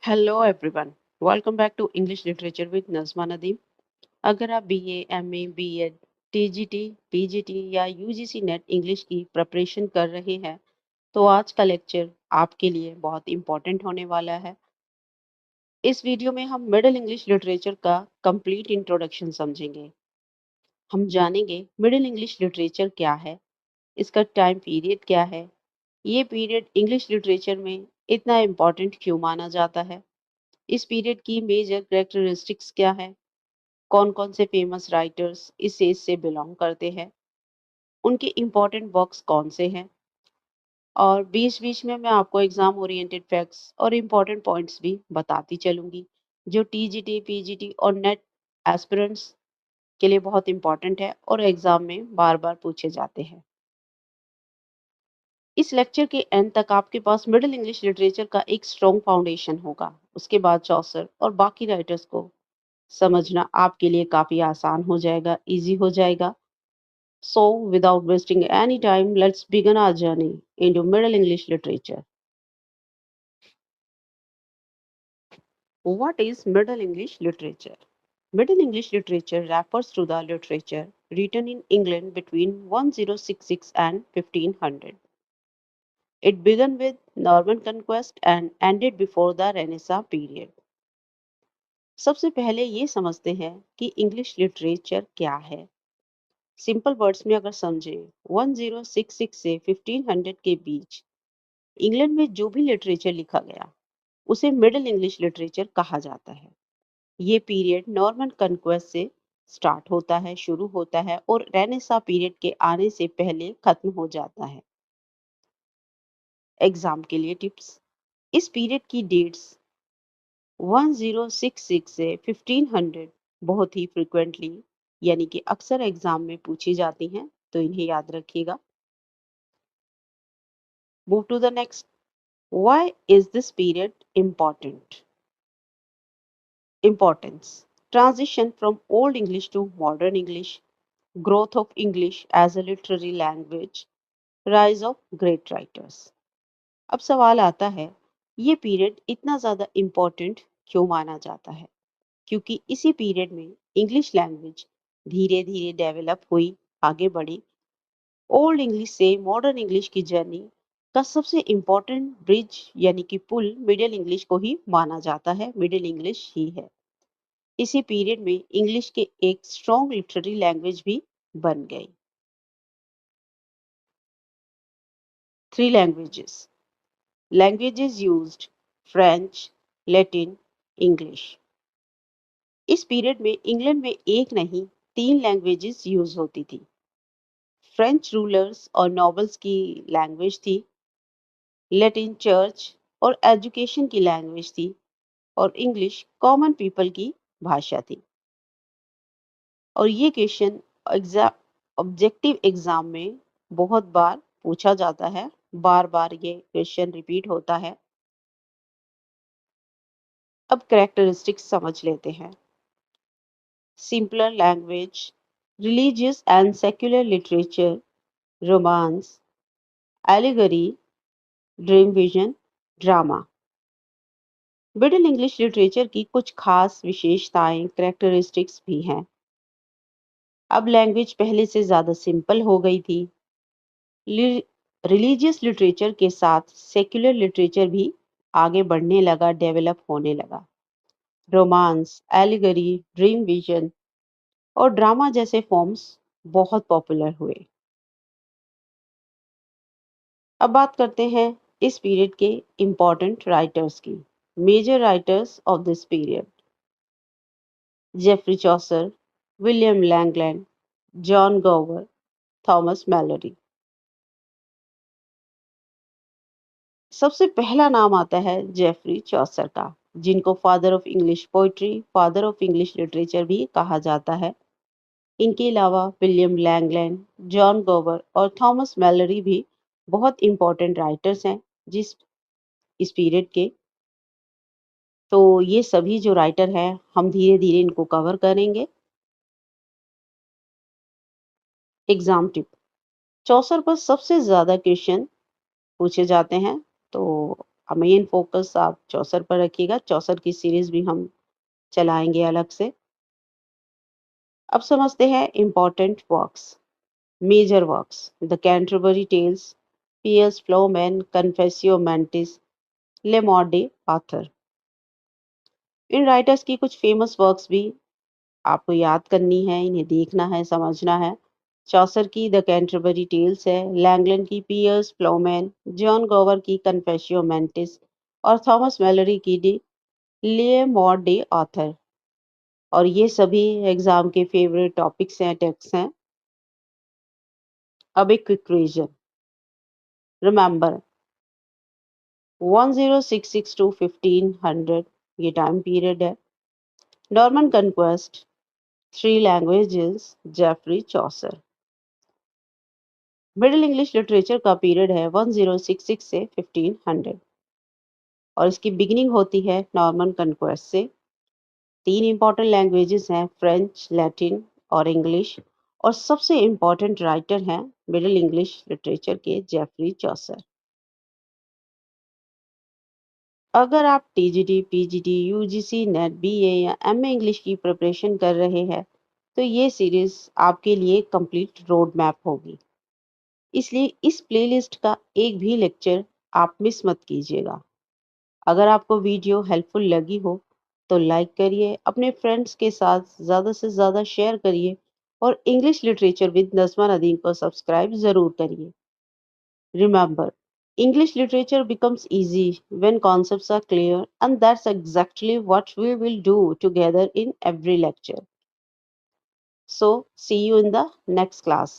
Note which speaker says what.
Speaker 1: Hello everyone, welcome back to English literature with Najma Nadeem. अगर आप BA, MA, BEd, TGT, PGT या UGC NET English की preparation कर रहे हैं, तो आज का लेक्चर आपके लिए बहुत इम्पोर्टेंट होने वाला है। इस वीडियो में हम मिडिल इंग्लिश लिटरेचर का कंप्लीट इंट्रोडक्शन समझेंगे। हम जानेंगे मिडिल इंग्लिश लिटरेचर क्या है, इसका टाइम पीरियड क्या है, ये पीरियड इंग्लिश लिटरेचर में इतना इम्पोर्टेंट क्यों माना जाता है, इस पीरियड की मेजर कैरेक्टरिस्टिक्स क्या है, कौन कौन से फेमस राइटर्स इस एज से बिलोंग करते हैं, उनके इम्पोर्टेंट वर्क्स कौन से हैं, और बीच बीच में मैं आपको एग्जाम ओरिएंटेड फैक्ट्स और इम्पोर्टेंट पॉइंट्स भी बताती चलूंगी जो टीजीटी, पीजीटी और नेट एस्पिरेंट्स के लिए बहुत इंपॉर्टेंट है और एग्जाम में बार बार पूछे जाते हैं। इस लेक्चर के एंड तक आपके पास मिडिल इंग्लिश लिटरेचर का एक स्ट्रॉन्ग फाउंडेशन होगा। उसके बाद चौसर और बाकी राइटर्स को समझना आपके लिए काफी आसान हो जाएगा, इजी हो जाएगा। So, without wasting any time, let's begin our journey into Middle English literature. What is Middle English literature? Middle English literature refers to the literature written in England between 1066 and 1500. It began with Norman conquest and ended before the Renaissance period. सबसे पहले ये समझते हैं कि English literature क्या है। Simple words में अगर समझें, 1066 से 1500 के बीच इंग्लैंड में जो भी लिटरेचर लिखा गया उसे मिडिल इंग्लिश लिटरेचर कहा जाता है। ये पीरियड नॉर्मन कन्क्वेस्ट से स्टार्ट होता है, शुरू होता है और रेनेसा पीरियड के आने से पहले खत्म हो जाता है। एग्जाम के लिए टिप्स। इस पीरियड की डेट्स 1066 से 1500 बहुत ही फ्रिक्वेंटली यानी कि अक्सर एग्जाम में पूछी जाती हैं, तो इन्हें याद रखिएगा। Move to the next. Why is this period important? Importance. Transition from Old English to Modern English, growth of English as a literary language, rise of great writers. अब सवाल आता है, ये पीरियड इतना ज़्यादा इम्पोर्टेंट क्यों माना जाता है? क्योंकि इसी पीरियड में इंग्लिश लैंग्वेज धीरे धीरे डेवलप हुई, आगे बढ़ी। ओल्ड इंग्लिश से मॉडर्न इंग्लिश की जर्नी का सबसे इम्पोर्टेंट ब्रिज यानी कि पुल मिडिल इंग्लिश को ही माना जाता है, मिडिल इंग्लिश ही है। इसी पीरियड में इंग्लिश के एक स्ट्रॉन्ग लिटरेरी लैंग्वेज भी बन गई। Three languages. Languages used French, Latin, English. इस पीरियड में इंग्लैंड में एक नहीं, तीन लैंग्वेजेस यूज होती थी। फ्रेंच रूलर्स और नॉबल्स की लैंग्वेज थी, लैटिन चर्च और एजुकेशन की लैंग्वेज थी, और इंग्लिश कॉमन पीपल की भाषा थी। और ये क्वेश्चन ऑब्जेक्टिव एग्जाम में बहुत बार पूछा जाता है, बार बार ये क्वेश्चन रिपीट होता है। अब कैरेक्टरिस्टिक्स समझ लेते हैं। Simpler language, religious and secular literature, romance, allegory, dream vision, drama. Middle English literature की कुछ खास विशेषताएं, कैरेक्टरिस्टिक्स भी हैं। अब लैंग्वेज पहले से ज्यादा सिंपल हो गई थी। रिलीजियस लिटरेचर के साथ सेक्युलर लिटरेचर भी आगे बढ़ने लगा, डेवलप होने लगा। रोमांस, एलिगरी, ड्रीम विजन और ड्रामा जैसे फॉर्म्स बहुत पॉपुलर हुए। अब बात करते हैं इस पीरियड के इम्पोर्टेंट राइटर्स की। Major writers of this period: Geoffrey Chaucer, William Langland, John Gower, Thomas Malory. सबसे पहला नाम आता है जेफरी चॉसर का, जिनको father of English poetry, father of English literature भी कहा जाता है। इनके अलावा विलियम लैंगलैंड, जॉन गोवर और थॉमस मैलोरी भी बहुत इंपॉर्टेंट राइटर्स हैं जिस इस पीरियड के। तो ये सभी जो राइटर हैं, हम धीरे धीरे इनको कवर करेंगे। Exam tip. चौसर पर सबसे ज्यादा क्वेश्चन पूछे जाते हैं, तो मेन फोकस आप चौसर पर रखिएगा। चौसर की सीरीज भी हम चलाएंगे अलग से। अब समझते हैं important works. Major works: the Canterbury Tales, Piers Plowman, Confessio Amantis, Le Morte Arthur. In writers की कुछ फेमस वर्क्स भी आपको याद करनी है, इन्हें देखना है, समझना है। चौसर की द कैंटरबरी टेल्स है, लैंगलन की पियर्स फ्लोमैन, जॉन गोवर की कन्फेसियो मेंटिस और थॉमस मैलोरी की डी ले मॉर्डे आर्थर। और ये सभी एग्जाम के फेवरेट टॉपिक्स हैं, टेक्स्ट हैं। अब एक क्विक रिवीजन। रिमेंबर, 1066 टू 1500 ये टाइम पीरियड है। Norman conquest, three languages, Geoffrey Chaucer. Middle English literature का पीरियड है 1066 से 1500 और इसकी बिगिनिंग होती है नॉर्मन कंक्वेस्ट से। तीन इंपॉर्टेंट लैंग्वेजेस हैं, फ्रेंच, लैटिन और इंग्लिश। और सबसे इंपॉर्टेंट राइटर हैं मिडिल इंग्लिश लिटरेचर के जेफरी चौसर। अगर आप TGT, PGT, UGC net, BA या एमए इंग्लिश की प्रिपरेशन कर रहे हैं तो ये सीरीज आपके लिए कंप्लीट रोड मैप होगी। इसलिए इस प्लेलिस्ट का एक भी लेक्चर आप मिस मत कीजिएगा। अगर आपको वीडियो हेल्पफुल लगी हो तो लाइक करिए, अपने फ्रेंड्स के साथ ज़्यादा से ज़्यादा शेयर करिए और English literature with Najma Nadeem को सब्सक्राइब ज़रूर करिए। Remember, English literature becomes easy when concepts are clear, and that's exactly what we will do together in every lecture. So, see you in the next class.